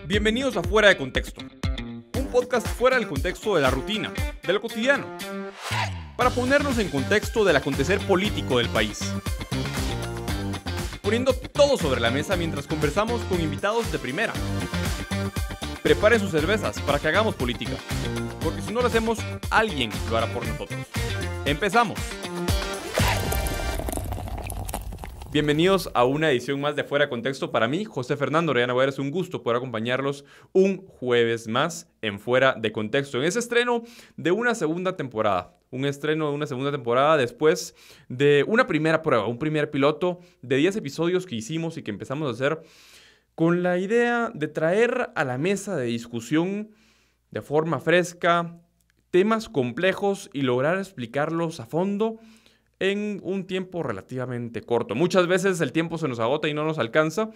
Bienvenidos a Fuera de Contexto, un podcast fuera del contexto de la rutina, de lo cotidiano, para ponernos en contexto del acontecer político del país. Poniendo todo sobre la mesa mientras conversamos con invitados de primera. Preparen sus cervezas para que hagamos política, porque si no lo hacemos, alguien lo hará por nosotros. ¡Empezamos! Bienvenidos a una edición más de Fuera de Contexto. Para mí, José Fernando Orellana Guerra, es un gusto poder acompañarlos un jueves más en Fuera de Contexto. En ese estreno de una segunda temporada. Un estreno de una segunda temporada después de una primera prueba, un primer piloto de 10 episodios que hicimos y que empezamos a hacer con la idea de traer a la mesa de discusión de forma fresca temas complejos y lograr explicarlos a fondo en un tiempo relativamente corto. Muchas veces el tiempo se nos agota y no nos alcanza.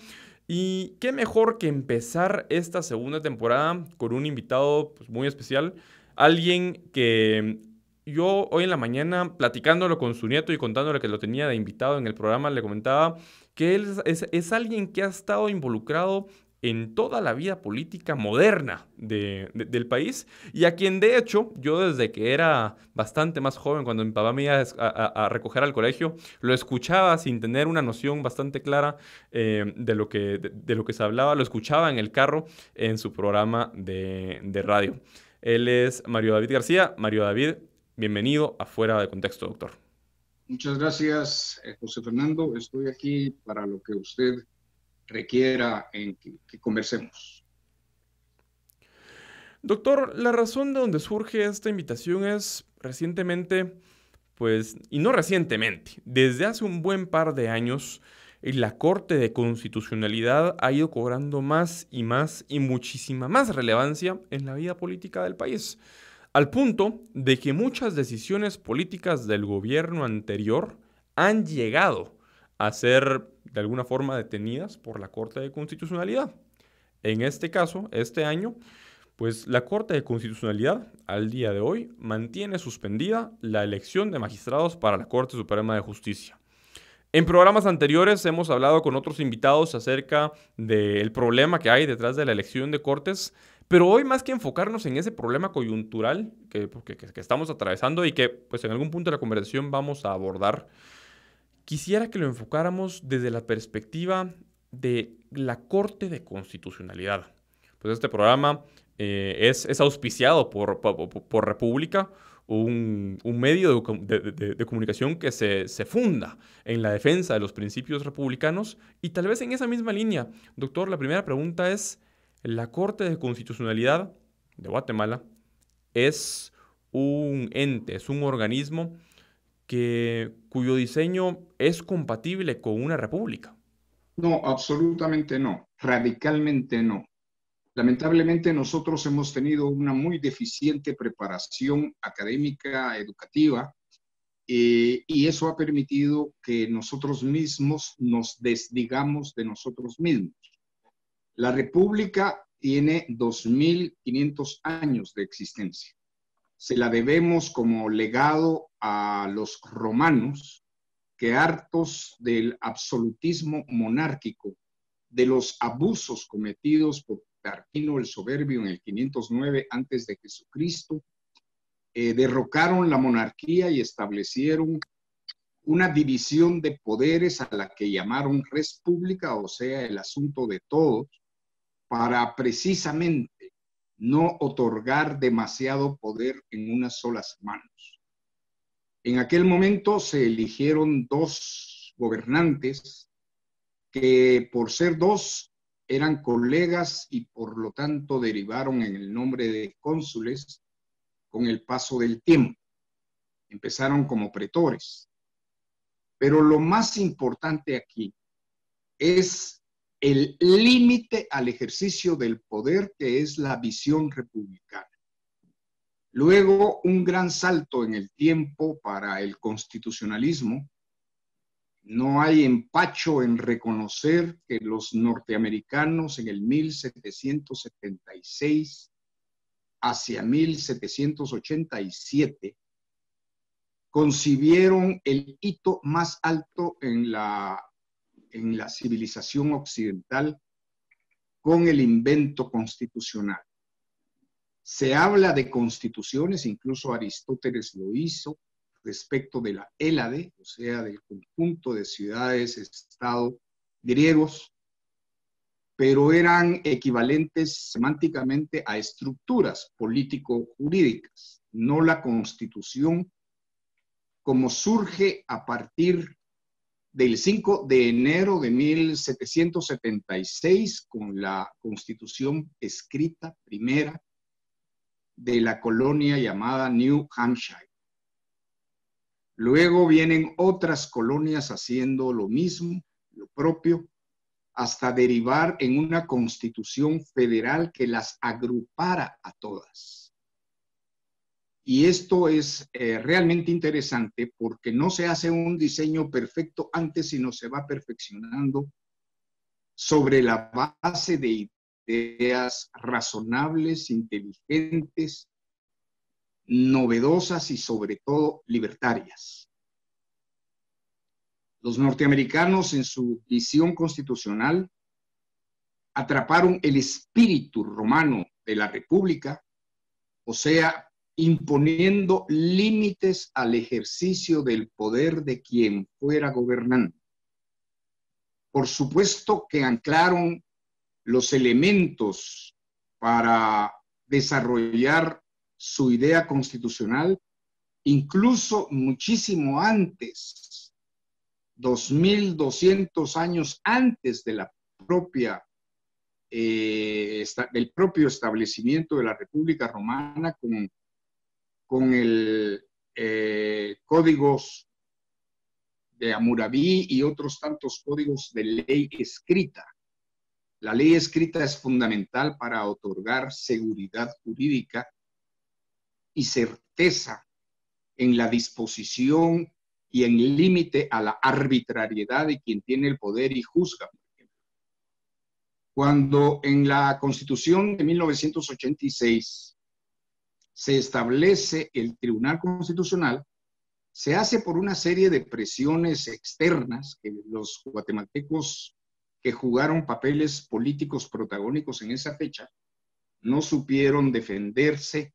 Y qué mejor que empezar esta segunda temporada con un invitado muy especial. Alguien que yo hoy en la mañana, platicándolo con su nieto y contándole que lo tenía de invitado en el programa, le comentaba que él es alguien que ha estado involucrado en toda la vida política moderna del país, y a quien de hecho yo desde que era bastante más joven, cuando mi papá me iba a recoger al colegio, lo escuchaba sin tener una noción bastante clara de lo que se hablaba, lo escuchaba en el carro en su programa de radio. Él es Mario David García. Mario David, bienvenido a Fuera de Contexto, doctor. Muchas gracias, José Fernando. Estoy aquí para lo que usted requiera en que conversemos. Doctor, la razón de donde surge esta invitación es recientemente, y no recientemente, desde hace un buen par de años, la Corte de Constitucionalidad ha ido cobrando más y muchísima más relevancia en la vida política del país, al punto de que muchas decisiones políticas del gobierno anterior han llegado a ser de alguna forma detenidas por la Corte de Constitucionalidad. En este caso, este año, la Corte de Constitucionalidad, al día de hoy, mantiene suspendida la elección de magistrados para la Corte Suprema de Justicia. En programas anteriores hemos hablado con otros invitados acerca del problema que hay detrás de la elección de cortes, pero hoy, más que enfocarnos en ese problema coyuntural que estamos atravesando y que en algún punto de la conversación vamos a abordar, quisiera que lo enfocáramos desde la perspectiva de la Corte de Constitucionalidad. Este programa es auspiciado por República, un medio de comunicación que se funda en la defensa de los principios republicanos. Y tal vez en esa misma línea, doctor, la primera pregunta es: ¿la Corte de Constitucionalidad de Guatemala es un ente, es un organismo cuyo diseño es compatible con una república? No, absolutamente no, radicalmente no. Lamentablemente nosotros hemos tenido una muy deficiente preparación académica, educativa, y eso ha permitido que nosotros mismos nos desdigamos de nosotros mismos. La República tiene 2.500 años de existencia. Se la debemos como legado a los romanos, que hartos del absolutismo monárquico, de los abusos cometidos por Tarquino el Soberbio en el 509 antes de Jesucristo, derrocaron la monarquía y establecieron una división de poderes a la que llamaron res pública, o sea, el asunto de todos, para precisamente no otorgar demasiado poder en unas solas manos. En aquel momento se eligieron dos gobernantes que, por ser dos, eran colegas y por lo tanto derivaron en el nombre de cónsules con el paso del tiempo. Empezaron como pretores. Pero lo más importante aquí es el límite al ejercicio del poder, que es la visión republicana. Luego, un gran salto en el tiempo para el constitucionalismo. No hay empacho en reconocer que los norteamericanos en el 1776 hacia 1787 concibieron el hito más alto en la civilización occidental, con el invento constitucional. Se habla de constituciones, incluso Aristóteles lo hizo, respecto de la Hélade, o sea, del conjunto de ciudades-estado griegos, pero eran equivalentes semánticamente a estructuras político-jurídicas, no la constitución como surge a partir del 5 de enero de 1776 con la constitución escrita primera de la colonia llamada New Hampshire. Luego vienen otras colonias haciendo lo mismo, lo propio, hasta derivar en una constitución federal que las agrupara a todas. Y esto es realmente interesante porque no se hace un diseño perfecto antes, sino se va perfeccionando sobre la base de ideas razonables, inteligentes, novedosas y sobre todo libertarias. Los norteamericanos en su visión constitucional atraparon el espíritu romano de la República, o sea, imponiendo límites al ejercicio del poder de quien fuera gobernante. Por supuesto que anclaron los elementos para desarrollar su idea constitucional, incluso muchísimo antes, 2200 años antes de la propia, del propio establecimiento de la República Romana, con el códigos de Hammurabi y otros tantos códigos de ley escrita. La ley escrita es fundamental para otorgar seguridad jurídica y certeza en la disposición y en el límite a la arbitrariedad de quien tiene el poder y juzga. Cuando en la Constitución de 1986 se establece el Tribunal Constitucional, se hace por una serie de presiones externas que los guatemaltecos que jugaron papeles políticos protagónicos en esa fecha no supieron defenderse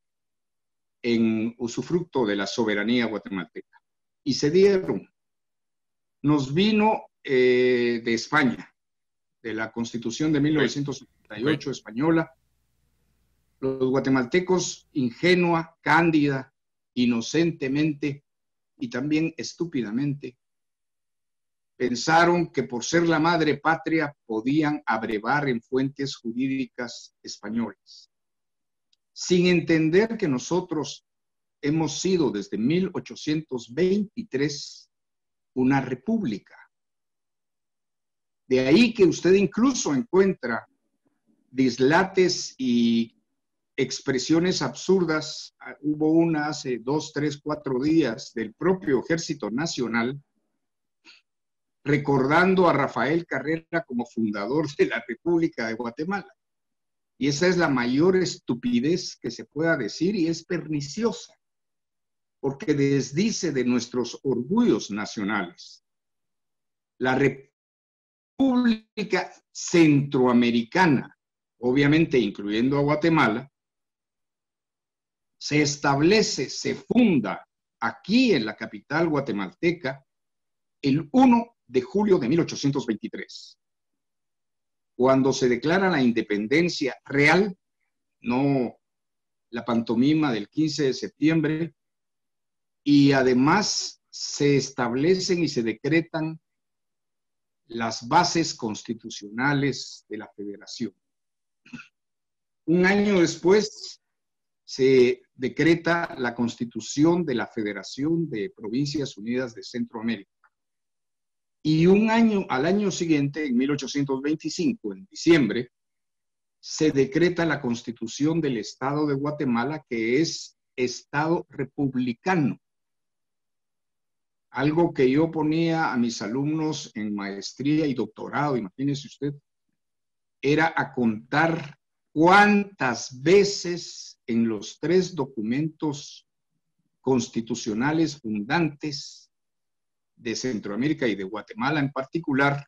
en usufructo de la soberanía guatemalteca. Y se dieron. Nos vino de España, de la Constitución de 1978 española. Los guatemaltecos, ingenua, cándida, inocentemente y también estúpidamente, pensaron que por ser la madre patria podían abrevar en fuentes jurídicas españolas, sin entender que nosotros hemos sido desde 1823 una república. De ahí que usted incluso encuentra dislates y expresiones absurdas. Hubo una hace 2, 3, 4 días del propio Ejército Nacional recordando a Rafael Carrera como fundador de la República de Guatemala. Y esa es la mayor estupidez que se pueda decir y es perniciosa, porque desdice de nuestros orgullos nacionales. La República Centroamericana, obviamente incluyendo a Guatemala, se establece, se funda aquí en la capital guatemalteca el 1 de julio de 1823, cuando se declara la independencia real, no la pantomima del 15 de septiembre, y además se establecen y se decretan las bases constitucionales de la federación. Un año después se decreta la Constitución de la Federación de Provincias Unidas de Centroamérica. Y al año siguiente, en 1825, en diciembre, se decreta la Constitución del Estado de Guatemala, que es Estado republicano. Algo que yo ponía a mis alumnos en maestría y doctorado, imagínese usted, era a contar cuántas veces en los 3 documentos constitucionales fundantes de Centroamérica y de Guatemala en particular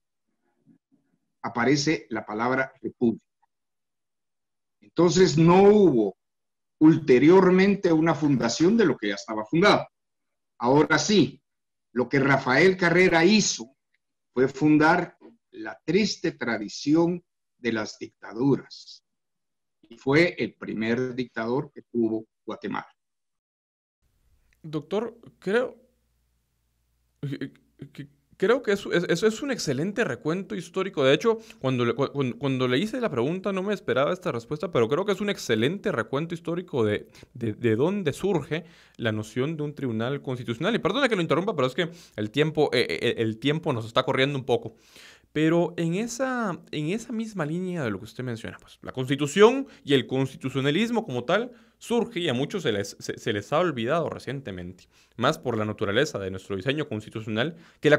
aparece la palabra república. Entonces no hubo ulteriormente una fundación de lo que ya estaba fundado. Ahora sí, lo que Rafael Carrera hizo fue fundar la triste tradición de las dictaduras. Y fue el primer dictador que tuvo Guatemala. Doctor, creo que eso es un excelente recuento histórico. De hecho, cuando le hice la pregunta no me esperaba esta respuesta, pero creo que es un excelente recuento histórico de dónde surge la noción de un tribunal constitucional. Y perdona que lo interrumpa, pero es que el tiempo nos está corriendo un poco. Pero en esa misma línea de lo que usted menciona, pues la Constitución y el constitucionalismo como tal surge y a muchos se les ha olvidado recientemente, más por la naturaleza de nuestro diseño constitucional, que las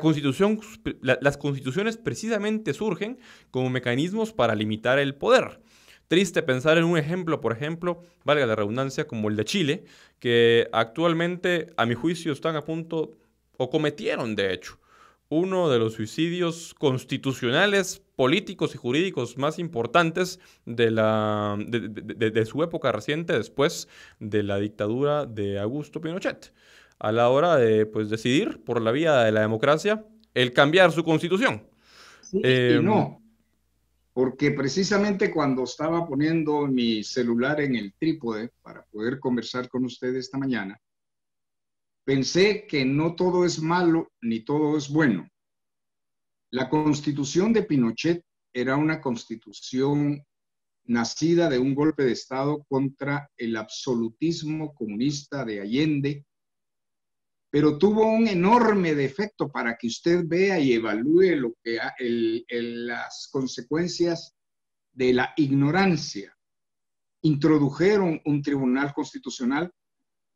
constituciones precisamente surgen como mecanismos para limitar el poder. Triste pensar en un ejemplo, por ejemplo, valga la redundancia, como el de Chile, que actualmente, a mi juicio, están a punto, o cometieron, de hecho, uno de los suicidios constitucionales, políticos y jurídicos más importantes de su época reciente, después de la dictadura de Augusto Pinochet, a la hora de pues, decidir por la vía de la democracia el cambiar su constitución. Sí y Eh, no, porque precisamente cuando estaba poniendo mi celular en el trípode para poder conversar con usted esta mañana, pensé que no todo es malo ni todo es bueno. La constitución de Pinochet era una constitución nacida de un golpe de Estado contra el absolutismo comunista de Allende, pero tuvo un enorme defecto para que usted vea y evalúe lo que las consecuencias de la ignorancia. Introdujeron un tribunal constitucional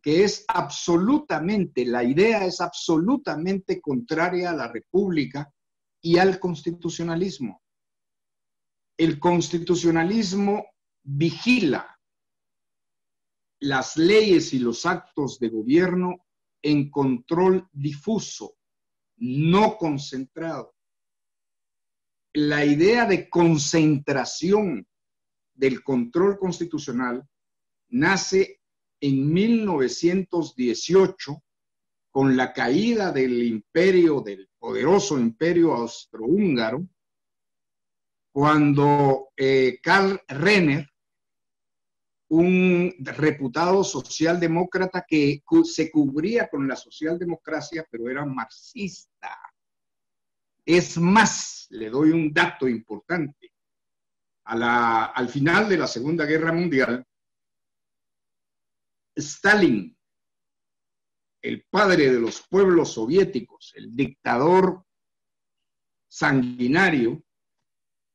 que es absolutamente, la idea es absolutamente contraria a la república y al constitucionalismo. El constitucionalismo vigila las leyes y los actos de gobierno en control difuso, no concentrado. La idea de concentración del control constitucional nace en 1918 con la caída del poderoso imperio austrohúngaro, cuando Karl Renner, un reputado socialdemócrata que se cubría con la socialdemocracia, pero era marxista. Es más, le doy un dato importante. Al final de la Segunda Guerra Mundial, Stalin, el padre de los pueblos soviéticos, el dictador sanguinario,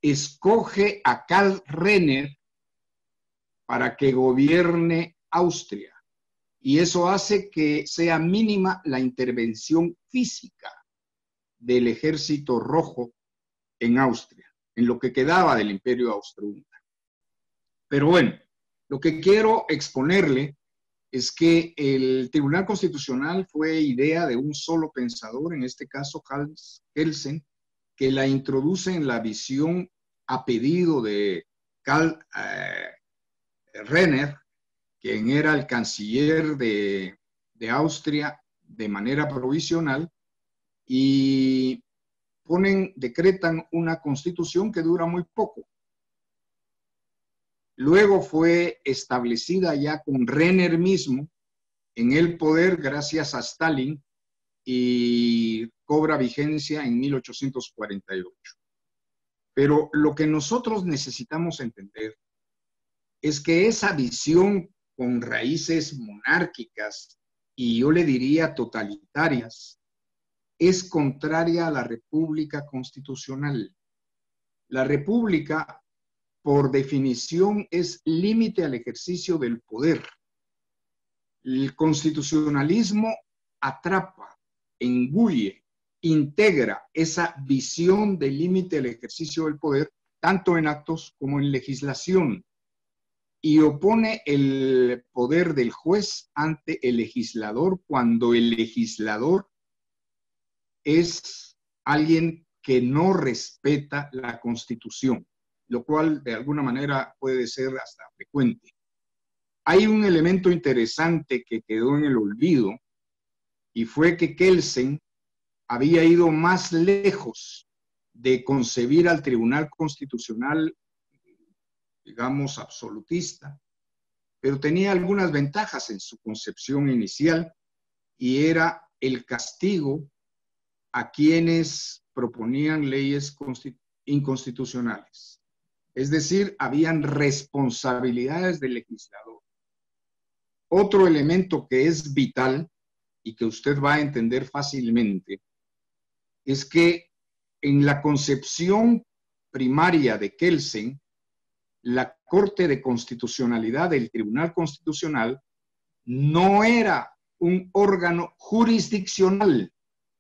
escoge a Karl Renner para que gobierne Austria. Y eso hace que sea mínima la intervención física del ejército rojo en Austria, en lo que quedaba del imperio austrohúngaro. Pero bueno, lo que quiero exponerle es que el Tribunal Constitucional fue idea de un solo pensador, en este caso Hans Kelsen, que la introduce en la visión a pedido de Karl Renner, quien era el canciller de Austria de manera provisional, y decretan una constitución que dura muy poco. Luego fue establecida ya con Renner mismo en el poder gracias a Stalin y cobra vigencia en 1848. Pero lo que nosotros necesitamos entender es que esa visión con raíces monárquicas y yo le diría totalitarias es contraria a la república constitucional. La república, por definición, es límite al ejercicio del poder. El constitucionalismo atrapa, engulle, integra esa visión de límite al ejercicio del poder, tanto en actos como en legislación, y opone el poder del juez ante el legislador cuando el legislador es alguien que no respeta la Constitución. lo cual de alguna manera puede ser hasta frecuente. Hay un elemento interesante que quedó en el olvido y fue que Kelsen había ido más lejos de concebir al Tribunal Constitucional, digamos, absolutista, pero tenía algunas ventajas en su concepción inicial y era el castigo a quienes proponían leyes inconstitucionales. Es decir, habían responsabilidades del legislador. Otro elemento que es vital y que usted va a entender fácilmente es que en la concepción primaria de Kelsen, la Corte de Constitucionalidad del Tribunal Constitucional no era un órgano jurisdiccional,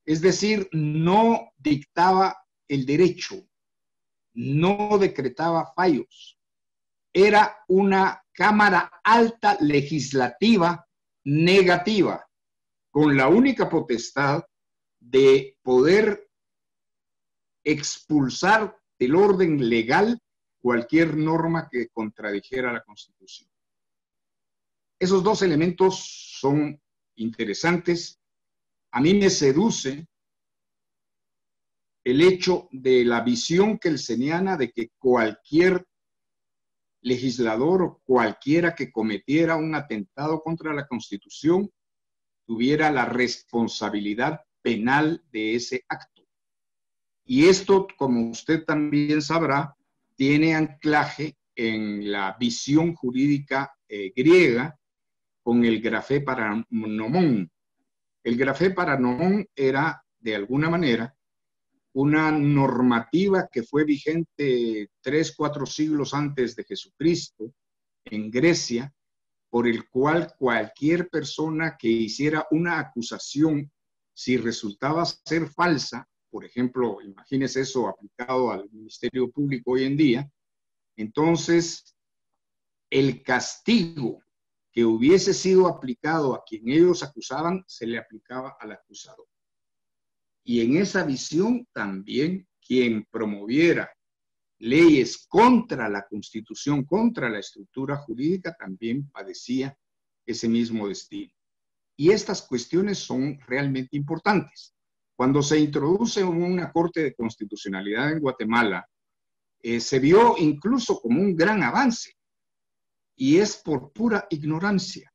es decir, no dictaba el derecho, no decretaba fallos. Era una Cámara Alta legislativa negativa, con la única potestad de poder expulsar del orden legal cualquier norma que contradijera la Constitución. Esos dos elementos son interesantes. A mí me seduce el hecho de la visión kelseniana de que cualquier legislador o cualquiera que cometiera un atentado contra la Constitución tuviera la responsabilidad penal de ese acto. Y esto, como usted también sabrá, tiene anclaje en la visión jurídica griega con el grafé paranomón. El grafé paranomón era, de alguna manera, una normativa que fue vigente 3-4 siglos antes de Jesucristo en Grecia, por el cual cualquier persona que hiciera una acusación, si resultaba ser falsa, por ejemplo, imagínese eso aplicado al Ministerio Público hoy en día, entonces el castigo que hubiese sido aplicado a quien ellos acusaban se le aplicaba al acusado. Y en esa visión también quien promoviera leyes contra la Constitución, contra la estructura jurídica, también padecía ese mismo destino. Y estas cuestiones son realmente importantes. Cuando se introduce una Corte de Constitucionalidad en Guatemala, se vio incluso como un gran avance, y es por pura ignorancia.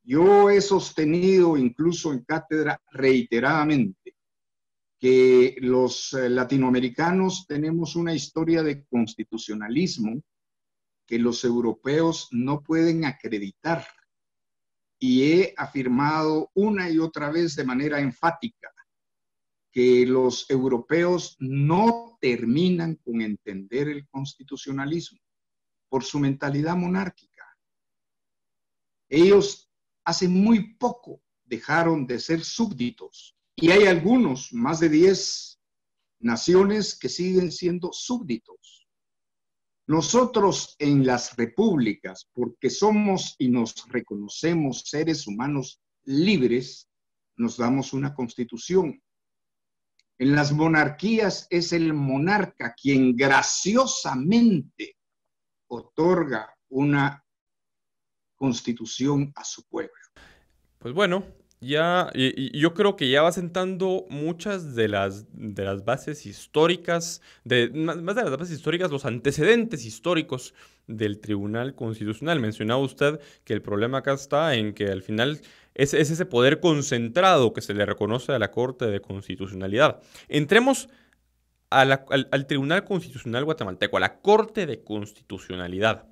Yo he sostenido incluso en cátedra reiteradamente que los latinoamericanos tenemos una historia de constitucionalismo que los europeos no pueden acreditar. Y he afirmado una y otra vez de manera enfática que los europeos no terminan con entender el constitucionalismo por su mentalidad monárquica. Ellos hace muy poco dejaron de ser súbditos y hay algunos, más de 10 naciones que siguen siendo súbditos. Nosotros en las repúblicas, porque somos y nos reconocemos seres humanos libres, nos damos una constitución. En las monarquías es el monarca quien graciosamente otorga una constitución a su pueblo. Pues bueno, ya yo creo que ya va sentando muchas de las bases históricas, más de las bases históricas, los antecedentes históricos del Tribunal Constitucional. Mencionaba usted que el problema acá está en que al final es ese poder concentrado que se le reconoce a la Corte de Constitucionalidad. Entremos al Tribunal Constitucional guatemalteco, a la Corte de Constitucionalidad.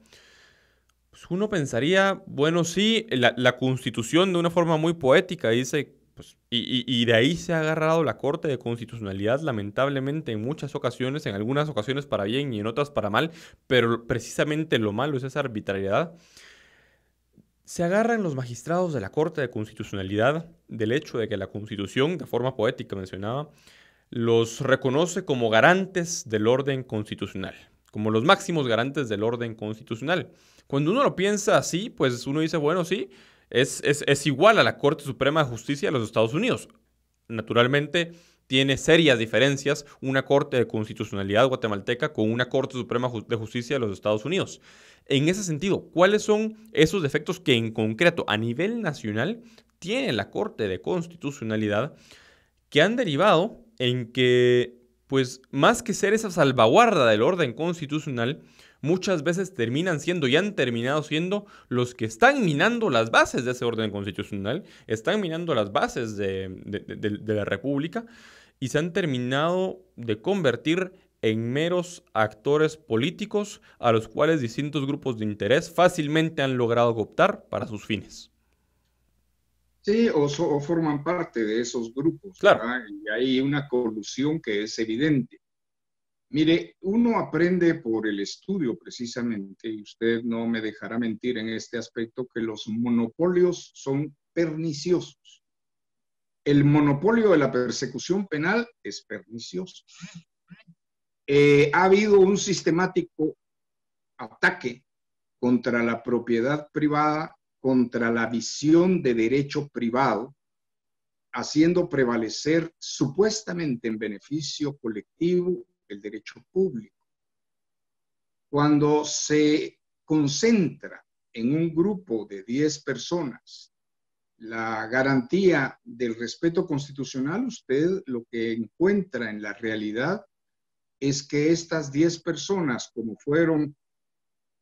Pues uno pensaría, bueno, sí, la Constitución de una forma muy poética dice, pues, y de ahí se ha agarrado la Corte de Constitucionalidad, lamentablemente en muchas ocasiones, en algunas ocasiones para bien y en otras para mal, pero precisamente lo malo es esa arbitrariedad. Se agarran los magistrados de la Corte de Constitucionalidad del hecho de que la Constitución, de forma poética mencionaba, los reconoce como garantes del orden constitucional, como los máximos garantes del orden constitucional. Cuando uno lo piensa así, pues uno dice, bueno, sí, es igual a la Corte Suprema de Justicia de los Estados Unidos. Naturalmente, tiene serias diferencias una Corte de Constitucionalidad guatemalteca con una Corte Suprema de Justicia de los Estados Unidos. En ese sentido, ¿cuáles son esos defectos que en concreto a nivel nacional tiene la Corte de Constitucionalidad que han derivado en que, pues, más que ser esa salvaguarda del orden constitucional, muchas veces terminan siendo y han terminado siendo los que están minando las bases de ese orden constitucional, están minando las bases de la República y se han terminado de convertir en meros actores políticos a los cuales distintos grupos de interés fácilmente han logrado cooptar para sus fines? Sí, o forman parte de esos grupos, Claro. ¿verdad? Y hay una colusión que es evidente. Mire, uno aprende por el estudio precisamente, y usted no me dejará mentir en este aspecto, que los monopolios son perniciosos. El monopolio de la persecución penal es pernicioso. Ha habido un sistemático ataque contra la propiedad privada, contra la visión de derecho privado, haciendo prevalecer supuestamente en beneficio colectivo el derecho público. Cuando se concentra en un grupo de 10 personas la garantía del respeto constitucional, usted lo que encuentra en la realidad es que estas 10 personas, como fueron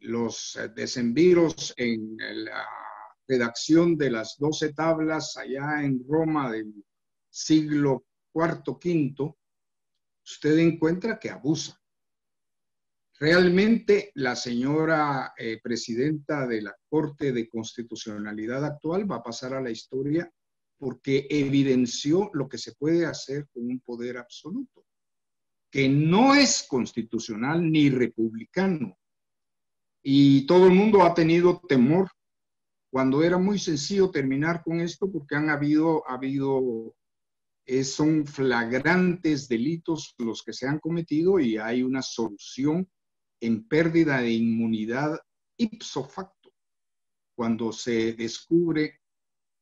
los desenvíos en la redacción de las 12 tablas allá en Roma del siglo IV, V, usted encuentra que abusa. Realmente la señora presidenta de la Corte de Constitucionalidad actual va a pasar a la historia porque evidenció lo que se puede hacer con un poder absoluto, que no es constitucional ni republicano. Y todo el mundo ha tenido temor cuando era muy sencillo terminar con esto porque son flagrantes delitos los que se han cometido y hay una solución en pérdida de inmunidad ipso facto cuando se descubre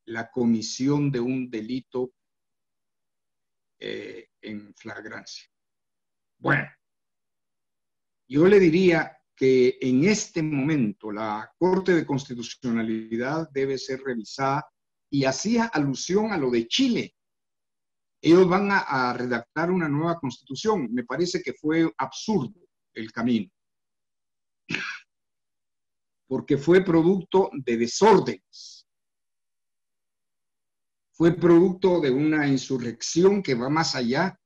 la comisión de un delito en flagrancia. Bueno, yo le diría que en este momento la Corte de Constitucionalidad debe ser revisada y hacía alusión a lo de Chile. Ellos van a redactar una nueva constitución. Me parece que fue absurdo el camino, porque fue producto de desórdenes. Fue producto de una insurrección que va más allá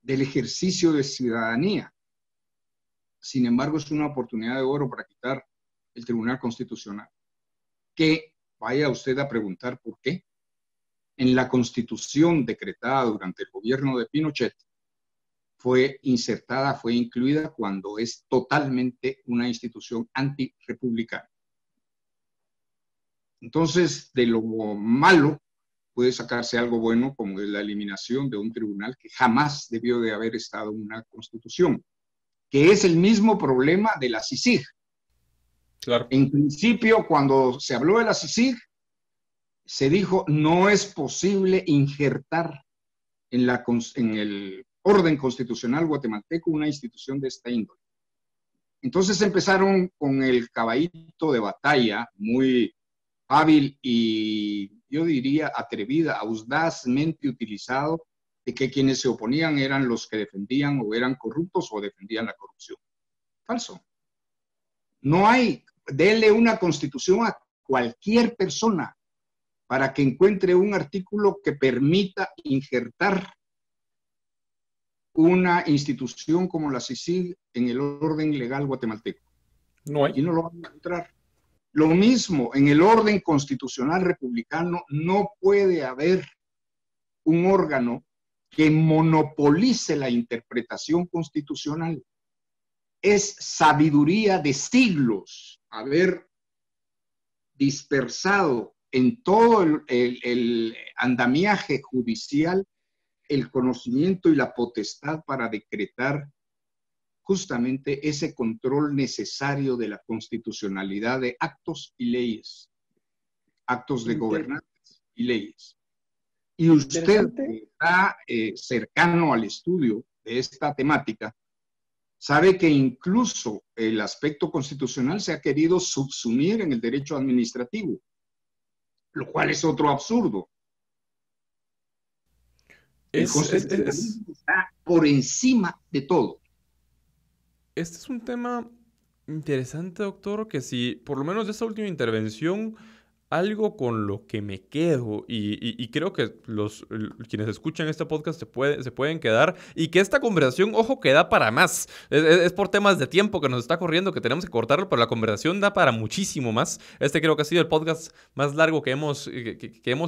del ejercicio de ciudadanía. Sin embargo, es una oportunidad de oro para quitar el Tribunal Constitucional. Que vaya usted a preguntar por qué. En la Constitución decretada durante el gobierno de Pinochet fue insertada, fue incluida cuando es totalmente una institución antirrepublicana. Entonces, de lo malo puede sacarse algo bueno, como es la eliminación de un tribunal que jamás debió de haber estado en una constitución, que es el mismo problema de la CICIG. Claro. En principio, cuando se habló de la CICIG, se dijo no es posible injertar en el orden constitucional guatemalteco una institución de esta índole. Entonces empezaron con el caballito de batalla muy hábil y yo diría atrevida, audazmente utilizado, de que quienes se oponían eran los que defendían o eran corruptos o defendían la corrupción. Falso. No hay, dele una constitución a cualquier persona para que encuentre un artículo que permita injertar una institución como la CICIG en el orden legal guatemalteco. No hay. Aquí no lo van a encontrar. Lo mismo, en el orden constitucional republicano no puede haber un órgano que monopolice la interpretación constitucional. Es sabiduría de siglos haber dispersado en todo el andamiaje judicial el conocimiento y la potestad para decretar justamente ese control necesario de la constitucionalidad de actos y leyes, actos de gobernantes y leyes. Y usted que está cercano al estudio de esta temática, sabe que incluso el aspecto constitucional se ha querido subsumir en el derecho administrativo, lo cual es otro absurdo. El constitucionalismo está por encima de todo. Este es un tema interesante, doctor, que si por lo menos de esta última intervención, algo con lo que me quedo, y creo que quienes escuchan este podcast se pueden quedar, y que esta conversación, ojo, que da para más. Es por temas de tiempo que nos está corriendo, que tenemos que cortarlo, pero la conversación da para muchísimo más. Este creo que ha sido el podcast más largo que hemos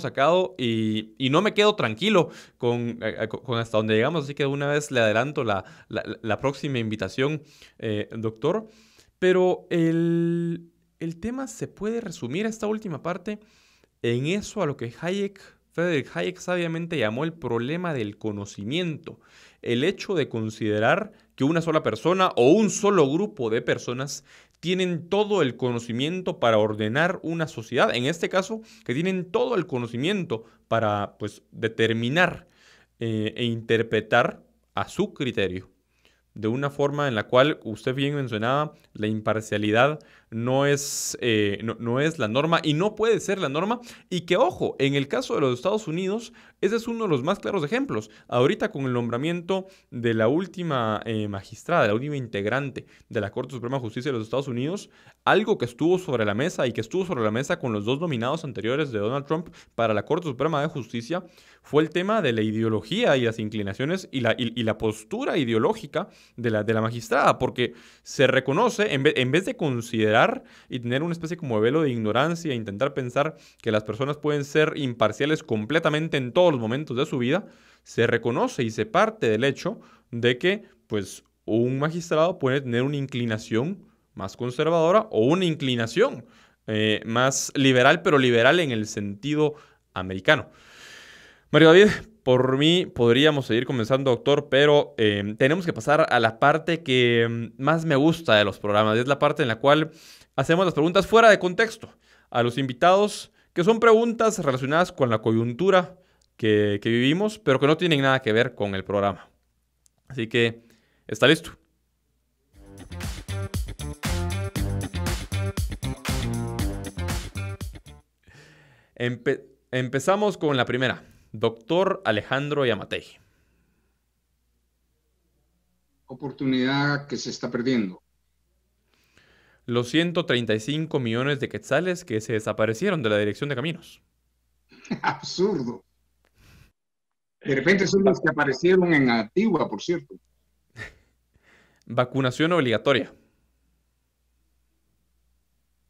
sacado, y no me quedo tranquilo con hasta donde llegamos, así que de una vez le adelanto la próxima invitación, doctor. Pero el tema se puede resumir, esta última parte, en eso a lo que Friedrich Hayek sabiamente llamó el problema del conocimiento. El hecho de considerar que una sola persona o un solo grupo de personas tienen todo el conocimiento para ordenar una sociedad. En este caso, que tienen todo el conocimiento para, pues, determinar e interpretar a su criterio, de una forma en la cual usted bien mencionaba, la imparcialidad no es la norma y no puede ser la norma. Y que, ojo, en el caso de los Estados Unidos, ese es uno de los más claros ejemplos. Ahorita con el nombramiento de la última magistrada, de la última integrante de la Corte Suprema de Justicia de los Estados Unidos, algo que estuvo sobre la mesa y que estuvo sobre la mesa con los dos nominados anteriores de Donald Trump para la Corte Suprema de Justicia, fue el tema de la ideología y las inclinaciones y la postura ideológica de la magistrada, porque se reconoce, en vez de considerar y tener una especie como de velo de ignorancia e intentar pensar que las personas pueden ser imparciales completamente en todos los momentos de su vida, se reconoce y se parte del hecho de que, pues, un magistrado puede tener una inclinación más conservadora o una inclinación más liberal, pero liberal en el sentido americano. Mario David, por mí podríamos seguir comenzando, doctor, pero tenemos que pasar a la parte que más me gusta de los programas. Es la parte en la cual hacemos las preguntas fuera de contexto a los invitados, que son preguntas relacionadas con la coyuntura que vivimos, pero que no tienen nada que ver con el programa. Así que, ¿está listo? Empezamos con la primera. Doctor Alejandro Yamatei. Oportunidad que se está perdiendo. Los 135 millones de quetzales que se desaparecieron de la Dirección de Caminos. Absurdo. De repente son los que aparecieron en Antigua, por cierto. Vacunación obligatoria.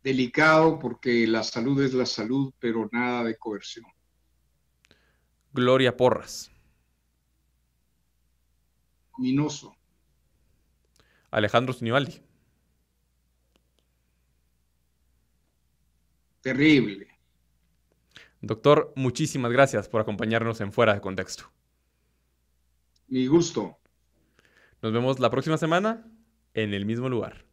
Delicado porque la salud es la salud, pero nada de coerción. Gloria Porras. Ominoso. Alejandro Sinibaldi. Terrible. Doctor, muchísimas gracias por acompañarnos en Fuera de Contexto. Mi gusto. Nos vemos la próxima semana en el mismo lugar.